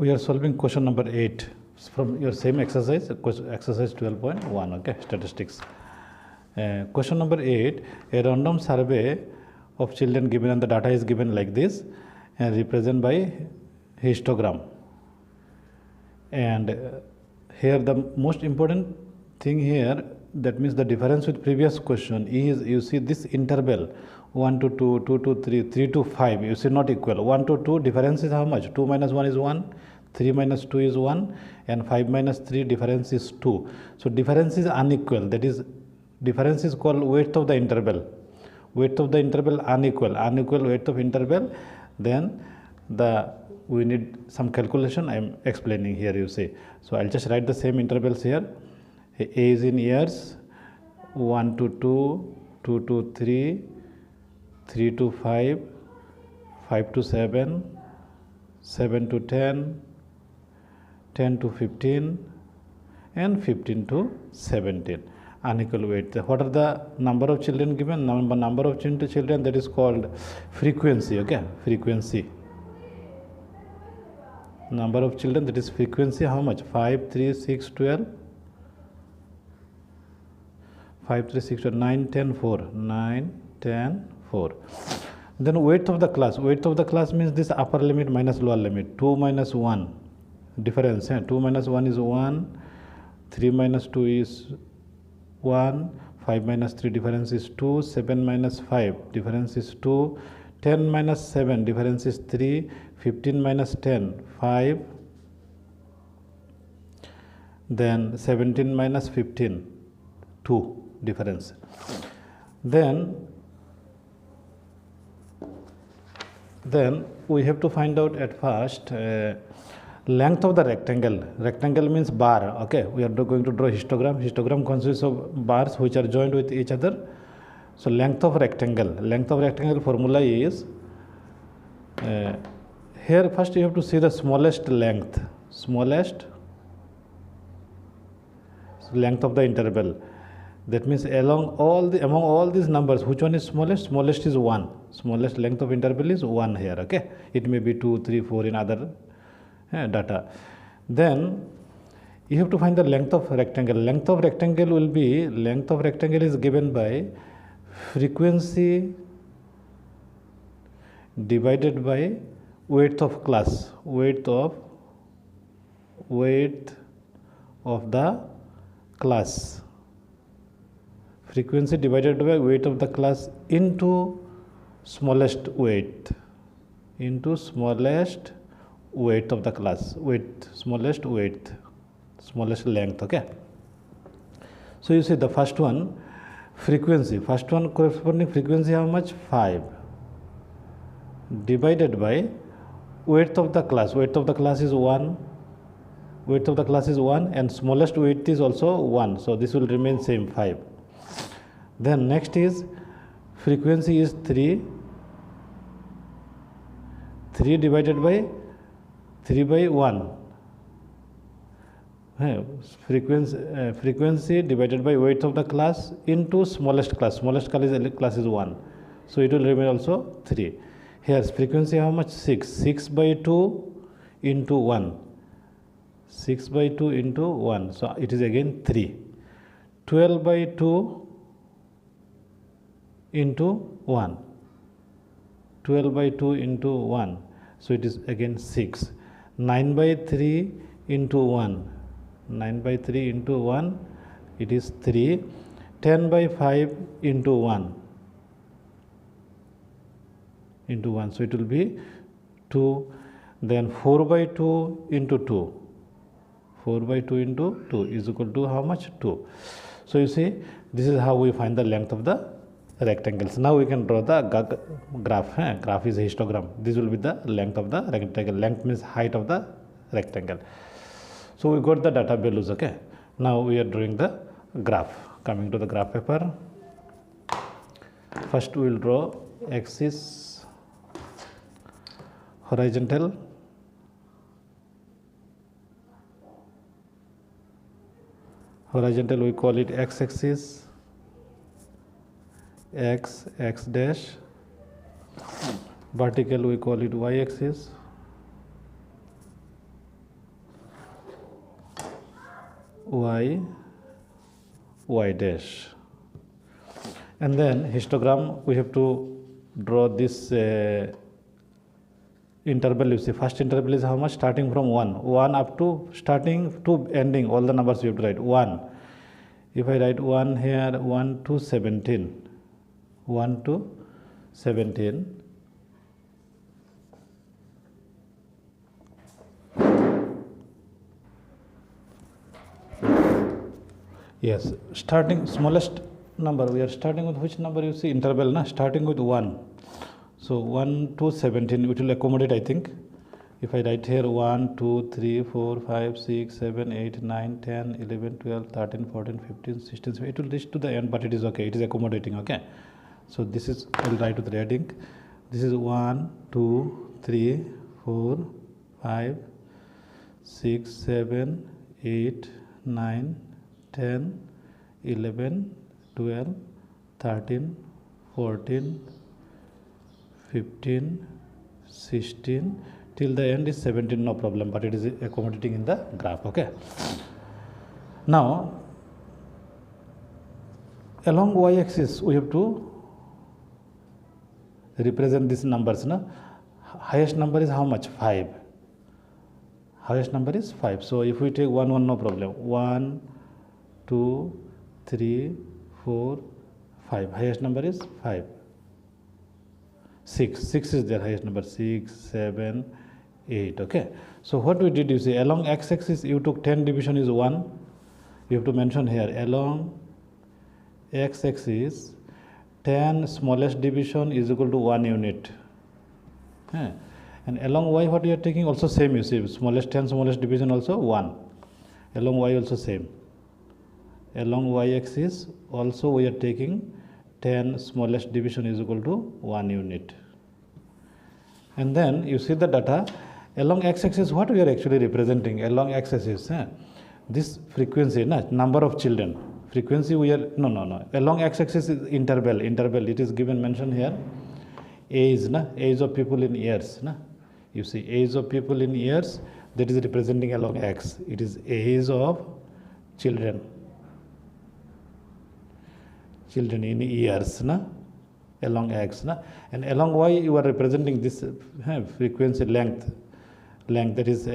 We are solving question number 8 from your same exercise, exercise 12.1, okay, statistics. Question number 8, a random survey of children given and the data is given like this and represented by histogram. And here the most important thing here, that means the difference with previous question is, you see this interval 1 to 2, 2 to 3, 3 to 5, you see not equal. 1 to 2 difference is how much? 2 minus 1 is 1, 3 minus 2 is 1, and 5 minus 3 difference is 2. So difference is unequal, that is difference is called width of the interval. Width of the interval unequal width of interval, then we need some calculation. I am explaining here, you see. So I'll just write the same intervals here. A is in years, 1 to 2, 2 to 3, 3 to 5, 5 to 7, 7 to 10, 10 to 15, and 15 to 17. Unequal weight. What are the number of children given? Number of children, that is called frequency, okay? Frequency. Number of children, that is frequency, how much? 5, 3, 6, 12. 5, 3, 6, 12, 9, 10, 4. 9, 10, 4. Then weight of the class. Weight of the class means this upper limit minus lower limit. 2 minus 1. Difference. 2 minus 1 is 1. 3 minus 2 is 1. 5 minus 3 difference is 2. 7 minus 5 difference is 2. 10 minus 7 difference is 3. 15 minus 10, 5. Then 17 minus 15, 2 difference. Then we have to find out at first length of the rectangle. Rectangle means bar, okay? We are going to draw histogram. Histogram consists of bars which are joined with each other. So length of rectangle. Length of rectangle formula is, here first you have to see the smallest length. Smallest length of the interval. That means among all these numbers, which one is smallest? Smallest is 1. Smallest length of interval is 1 here, okay? It may be 2, 3, 4 in other data. Then you have to find the length of rectangle. Length of rectangle is given by frequency divided by width of class. Width of the class. Frequency divided by weight of the class into smallest weight. Into smallest weight of the class. Smallest length, okay? So you see the first one, frequency. First one corresponding frequency how much? 5. Divided by width of the class. Width of the class is 1. Width of the class is 1 and smallest width is also 1. So this will remain same, 5. Then next is frequency is 3. 3 divided by 3 by 1. Frequency divided by weight of the class into smallest class. Smallest class is 1. So it will remain also 3. Here frequency how much? 6. 6 by 2 into 1. 6 by 2 into 1. So it is again 3. 12 by 2 into 1. 12 by 2 into 1. So it is again 6. 9 by 3 into 1. 9 by 3 into 1. It is 3. 10 by 5 into 1. Into 1. So it will be 2. Then 4 by 2 into 2. 4 by 2 into 2 is equal to how much? 2. So you see, this is how we find the length of the rectangles. Now we can draw the graph. Graph is a histogram. This will be the length of the rectangle. Length means height of the rectangle. So we got the data values, okay? Now we are drawing the graph. Coming to the graph paper. First we will draw axis horizontal. Horizontal we call it x-axis, x dash. Vertical we call it y-axis, y y dash. And then histogram, we have to draw this interval. You see, first interval is how much? Starting from 1 up to starting to ending, all the numbers you have to write 1. If I write 1 here, 1 to 17, 1 to 17, yes, starting smallest number, we are starting with which number? You see, interval na, starting with 1. So 1 to 17, it will accommodate, I think. If I write here 1, 2, 3, 4, 5, 6, 7, 8, 9, 10, 11, 12, 13, 14, 15, 16, 17, it will reach to the end, but it is okay, it is accommodating, okay. So this is, I will write with red ink. This is 1, 2, 3, 4, 5, 6, 7, 8, 9, 10, 11, 12, 13, 14, 15, 16, till the end is 17, no problem, but it is accommodating in the graph, okay. Now, along y-axis, we have to represent these numbers, no? Highest number is how much? 5. Highest number is 5. So, if we take 1, 1, no problem. 1, 2, 3, 4, 5. Highest number is 5. 6. 6 is their highest number. 6, 7, 8. Okay. So, what we did, you see, along x-axis, you took 10 division is 1. You have to mention here, along x-axis, 10 smallest division is equal to 1 unit. And along y, what you are taking, also same, you see, smallest 10 smallest division also 1. Along y also same. Along y-axis also we are taking 10 smallest division is equal to 1 unit. And then you see the data along x-axis, what we are actually representing along x-axis, this frequency, number of children, frequency we are, no, along x-axis is interval, it is given, mentioned here, age, age of people in years, you see age of people in years, that is representing along x, it is age of children in years, along x, and along y you are representing this frequency length, that is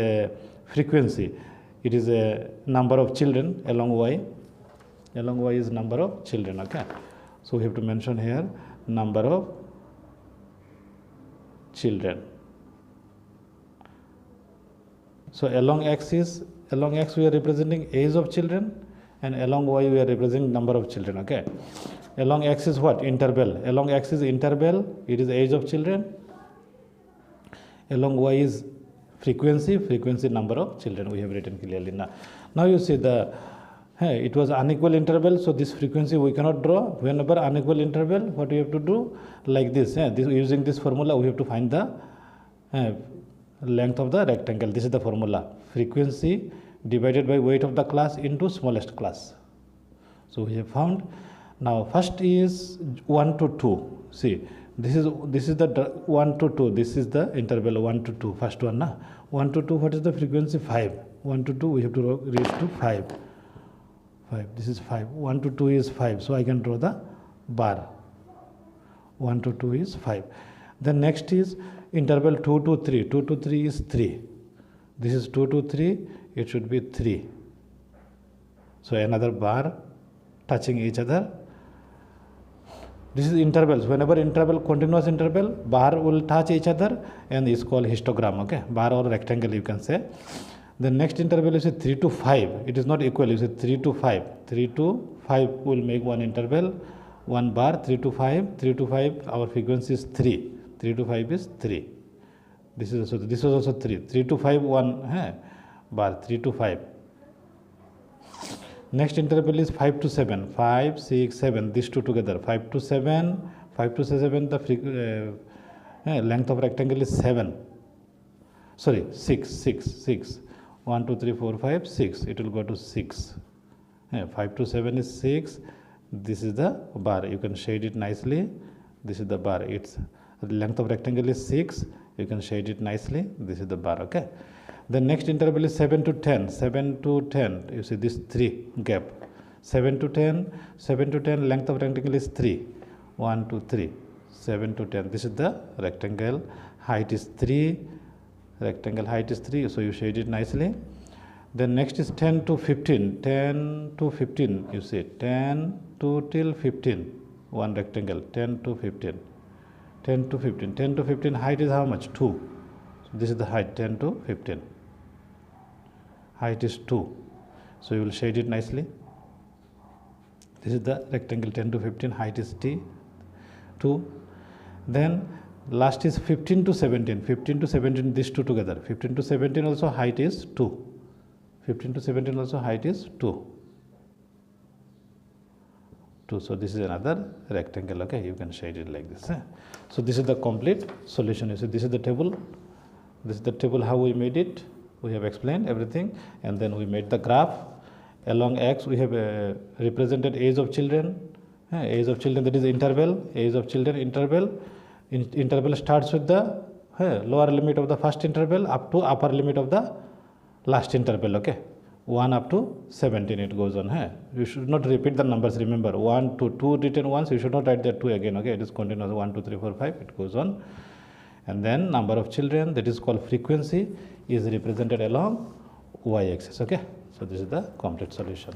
frequency, it is a number of children along y is number of children, okay. So we have to mention here number of children. So along x we are representing age of children, and along y we are representing number of children, okay. Along x is what? Interval. Along x is interval, it is age of children. Along y is frequency number of children, we have written clearly. Now you see it was unequal interval, so this frequency we cannot draw. Whenever unequal interval, what we have to do? Like this, using this formula, we have to find the length of the rectangle. This is the formula. Frequency divided by weight of the class into smallest class. So we have found. Now first is 1 to 2. See, this is the 1 to 2. This is the interval 1 to 2. First one, 1 to 2. What is the frequency? 5. 1 to 2. We have to reach to 5. 5. This is 5. 1 to 2 is 5. So I can draw the bar. 1 to 2 is 5. Then next is interval 2 to 3. 2 to 3 is 3. This is 2 to 3. It should be 3. So another bar touching each other. This is intervals. Whenever interval, continuous interval, bar will touch each other and is called histogram, okay. Bar or rectangle you can say. The next interval is 3 to 5. It is not equal. You say 3 to 5. 3 to 5 will make one interval, one bar. 3 to 5. 3 to 5. Our frequency is 3. 3 to 5 is 3. This is also 3. 3 to 5 one bar. 3 to 5. Next interval is 5 to 7. 5, 6, 7. These two together. 5 to 7. 5 to 7. The length of rectangle is 7. Sorry, 6. 1, 2, 3, 4, 5, 6. It will go to 6. 5 to 7 is 6. This is the bar. You can shade it nicely. This is the bar. Its the length of rectangle is 6. You can shade it nicely. This is the bar. Okay. The next interval is 7 to 10. 7 to 10, you see this 3 gap. 7 to 10, 7 to 10, length of rectangle is 3. 1, 2, 3. 7 to 10. This is the rectangle. Height is 3. Rectangle height is 3. So you shade it nicely. Then next is 10 to 15. 10 to 15. You see 10 to till 15. One rectangle. 10 to 15. 10 to 15. 10 to 15. Height is how much? 2. So this is the height. 10 to 15. Height is 2. So you will shade it nicely. This is the rectangle 10 to 15. Height is 2. Then last is 15 to 17. 15 to 17, these two together. 15 to 17 also height is 2. 15 to 17 also height is 2. So this is another rectangle. Okay, you can shade it like this. So this is the complete solution. You see, this is the table. This is the table how we made it. We have explained everything, and then we made the graph. Along x we have represented age of children. Age of children, that is interval. Age of children interval. Interval starts with the lower limit of the first interval up to upper limit of the last interval. Okay, 1 up to 17 it goes on. You should not repeat the numbers. Remember, 1 to 2 written once, you should not write that 2 again. Okay, it is continuous. 1 2 3 4 5, it goes on. And then number of children, that is called frequency, is represented along y axis. Okay, so this is the complete solution.